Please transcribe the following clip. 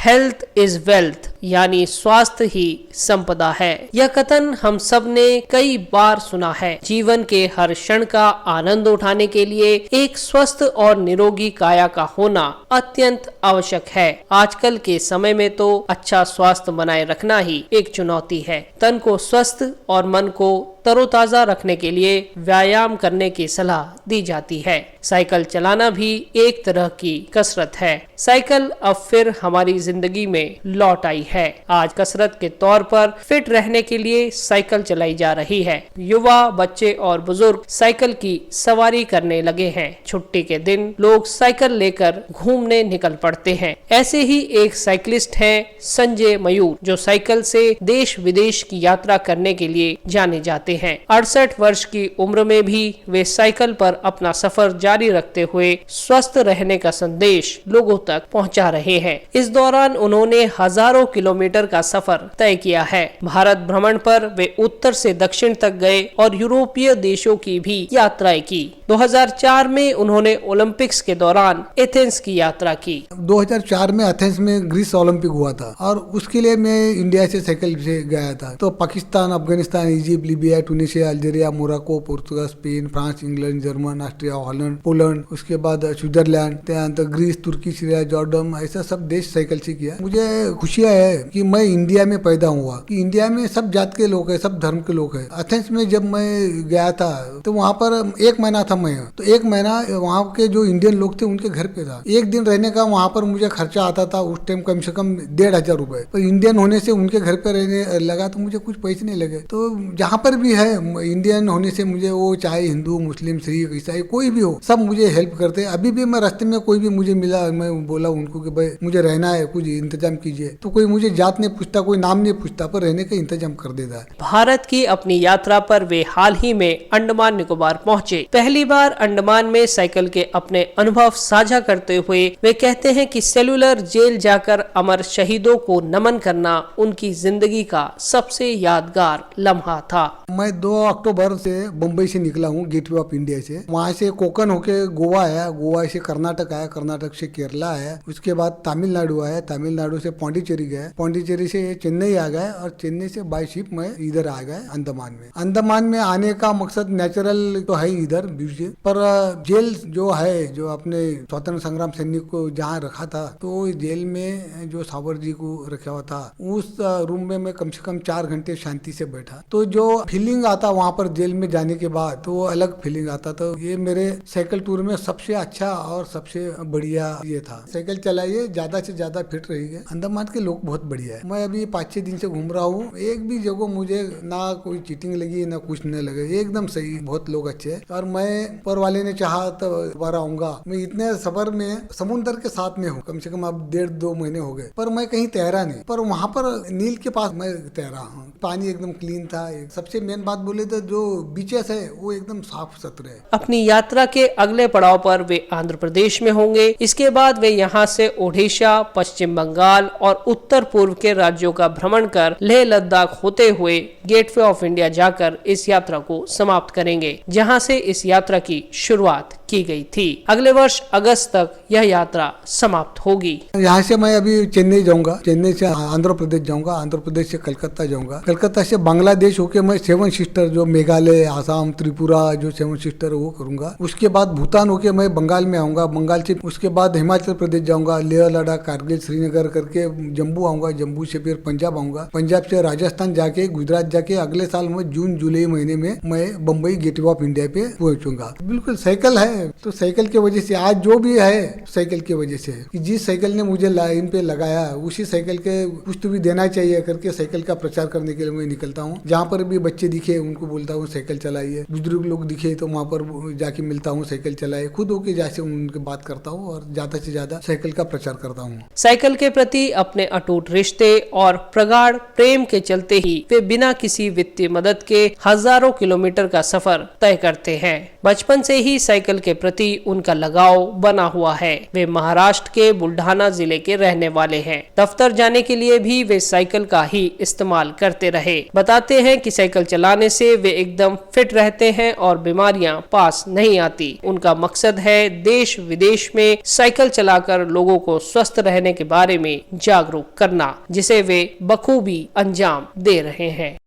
Health is wealth, यानी स्वास्थ्य ही संपदा है। यह कथन हम सब ने कई बार सुना है। जीवन के हर क्षण का आनंद उठाने के लिए एक स्वस्थ और निरोगी काया का होना अत्यंत आवश्यक है। आजकल के समय में तो अच्छा स्वास्थ्य बनाए रखना ही एक चुनौती है। तन को स्वस्थ और मन को तरोताजा रखने के लिए व्यायाम करने की सलाह दी जाती है। साइकिल चलाना भी एक तरह की कसरत है। साइकिल अब फिर हमारी जिंदगी में लौट आई है। आज कसरत के तौर पर फिट रहने के लिए साइकिल चलाई जा रही है। युवा, बच्चे और बुजुर्ग साइकिल की सवारी करने लगे हैं। छुट्टी के दिन लोग साइकिल लेकर घूमने निकल पड़ते हैं। ऐसे ही एक साइकिलिस्ट हैं संजय मयूर, जो साइकिल से देश विदेश की यात्रा करने के लिए जाने जाते हैं। 68 वर्ष की उम्र में भी वे साइकिल पर अपना सफर जारी रखते हुए स्वस्थ रहने का संदेश लोगों तक पहुंचा रहे हैं। इस दौरान उन्होंने हजारों किलोमीटर का सफर तय किया है। भारत भ्रमण पर वे उत्तर से दक्षिण तक गए और यूरोपीय देशों की भी यात्राएं की। 2004 में उन्होंने ओलंपिक्स के दौरान एथेंस की यात्रा की। 2004 में एथेंस में ग्रीस ओलंपिक हुआ था और उसके लिए मैं इंडिया से साइकिल से गया था। तो Pakistan, Afghanistan, Egypt, Libya, Tunisia, Algeria, Morocco, Portugal, Spain, France, England, German, Austria, Holland, Poland, उसके बाद स्विट्जरलैंड, त्यानंतर ग्रीस, तुर्की, सीरिया, जॉर्डन, ऐसा सब देश साइकिल से किया। मुझे खुशियां है कि मैं इंडिया में पैदा हुआ, कि इंडिया में सब जात के लोग हैं, सब धर्म के लोग हैं। एथेंस में जब मैं गया था तो वहाँ पर 1 महीना था मैं, तो 1 महीना वहाँ के जो इंडियन लोग थे उनके घर पे था। 1 दिन रहने का वहाँ पर मुझे खर्चा आता था उस टाइम कम से कम 1,500 रुपए। पर इंडियन होने से उनके घर पे रहने लगा तो मुझे कुछ पैसे नहीं लगे। तो जहाँ पर भी है इंडियन होने से मुझे, वो चाहे हिंदू, मुस्लिम, सिख, ईसाई कोई भी हो, सब मुझे हेल्प करते हैं। अभी भी मैं रास्ते में कोई भी मुझे मिला, मैं बोला उनको कि भाई मुझे रहना है, कुछ इंतजाम कीजिए, तो कोई मुझे जात नहीं पूछता, कोई नाम नहीं पूछता, पर रहने का इंतजाम कर देता है। भारत की अपनी यात्रा पर वे हाल ही में अंडमान निकोबार पहुंचे। पहली बार अंडमान में साइकिल के अपने अनुभव साझा करते हुए वे कहते हैं कि सेलुलर जेल जाकर अमर शहीदों को नमन करना उनकी जिंदगी का सबसे यादगार लम्हा था। मैं 2 अक्टूबर से मुंबई से निकला हूँ, गेटवे ऑफ इंडिया से। वहाँ से कोकण होके गोवा आया, गोवा से कर्नाटक आया, कर्नाटक से केरला आया, उसके बाद तमिलनाडु आया, तमिलनाडु से पौंडीचेरी गया, पौंडीचेरी से चेन्नई आ गया और चेन्नई से बाय शिप मैं इधर आ गया अंडमान में। अंडमान में आने का मकसद नेचुरल तो है इधर ब्यूटी, पर जेल जो है, जो अपने स्वतंत्र संग्राम सैनिक को जहाँ रखा था, तो जेल में जो सावर जी को रखा हुआ था, उस रूम में मैं कम से कम 4 घंटे शांति से बैठा। तो जो फीलिंग आता वहाँ पर जेल में जाने के बाद, तो वो अलग फीलिंग आता। तो ये मेरे साइकिल टूर में सबसे अच्छा और सबसे बढ़िया ये था। साइकिल चलाइए, ज्यादा से ज्यादा फिट रहिए। अंडमान के लोग बहुत बढ़िया है। मैं अभी 5-6 दिन से घूम रहा हूँ, एक भी जगह मुझे ना कोई चीटिंग लगी ना कुछ नहीं लगे, एकदम सही, बहुत लोग अच्छे हैं। और मैं ऊपर वाले ने चाहा तो दोबारा आऊंगा। मैं इतने सफर में समुद्र के साथ में हूँ, कम से कम अब 1.5-2 महीने हो गए, पर मैं कहीं तैरा नहीं। पर वहाँ पर नील के पास मैं तैरा हूँ, पानी एकदम क्लीन था। सबसे मेन बात बोले तो जो बीचेस है वो एकदम साफ सुथरे है। अपनी यात्रा के अगले पड़ाव पर वे आंध्र प्रदेश में होंगे। इसके बाद वे यहाँ से ओडिशा, पश्चिम बंगाल और उत्तर पूर्व के राज्यों का भ्रमण कर लेह लद्दाख होते हुए गेटवे ऑफ इंडिया जाकर इस यात्रा को समाप्त करेंगे, जहाँ से इस यात्रा की शुरुआत की गई थी। अगले वर्ष अगस्त तक यह यात्रा समाप्त होगी। यहाँ से मैं अभी चेन्नई जाऊंगा, चेन्नई से आंध्र प्रदेश जाऊंगा, आंध्र प्रदेश से कलकत्ता जाऊंगा, कलकत्ता से बांग्लादेश होके मैं 7 सिस्टर जो मेघालय, आसाम, त्रिपुरा जो 7 सिस्टर वो करूंगा। उसके बाद भूटान होके मैं बंगाल में आऊंगा, बंगाल से उसके बाद हिमाचल प्रदेश जाऊंगा, लेह लद्दाख, कारगिल, श्रीनगर करके जम्मू आऊंगा, जम्मू से फिर पंजाब आऊंगा, पंजाब से राजस्थान जाके गुजरात जाके अगले साल में जून जुलाई महीने में मैं बम्बई गेटवे ऑफ इंडिया पे पहुंचूंगा। बिल्कुल साइकिल है तो साइकिल की वजह से आज जो भी है साइकिल की वजह से, कि जिस साइकिल ने मुझे लाइन पे लगाया उसी साइकिल के कुछ तो भी देना चाहिए करके साइकिल का प्रचार करने के लिए मैं निकलता हूँ। जहाँ पर भी बच्चे दिखे उनको बोलता हूँ साइकिल चलाइए, बुजुर्ग लोग दिखे तो वहाँ पर जाके मिलता हूँ, साइकिल चलाए, खुद होके जैसे उनके बात करता हूँ और ज्यादा से ज्यादा साइकिल का प्रचार करता हूँ। साइकिल के प्रति अपने अटूट रिश्ते और प्रगाढ़ प्रेम के चलते ही वे बिना किसी वित्तीय मदद के हजारों किलोमीटर का सफर तय करते हैं। बचपन से ही साइकिल के प्रति उनका लगाव बना हुआ है। वे महाराष्ट्र के बुल्ढाना जिले के रहने वाले हैं। दफ्तर जाने के लिए भी वे साइकिल का ही इस्तेमाल करते रहे। बताते हैं कि साइकिल चलाने से वे एकदम फिट रहते हैं और बीमारियां पास नहीं आती। उनका मकसद है देश विदेश में साइकिल चलाकर लोगों को स्वस्थ रहने के बारे में जागरूक करना, जिसे वे बखूबी अंजाम दे रहे हैं।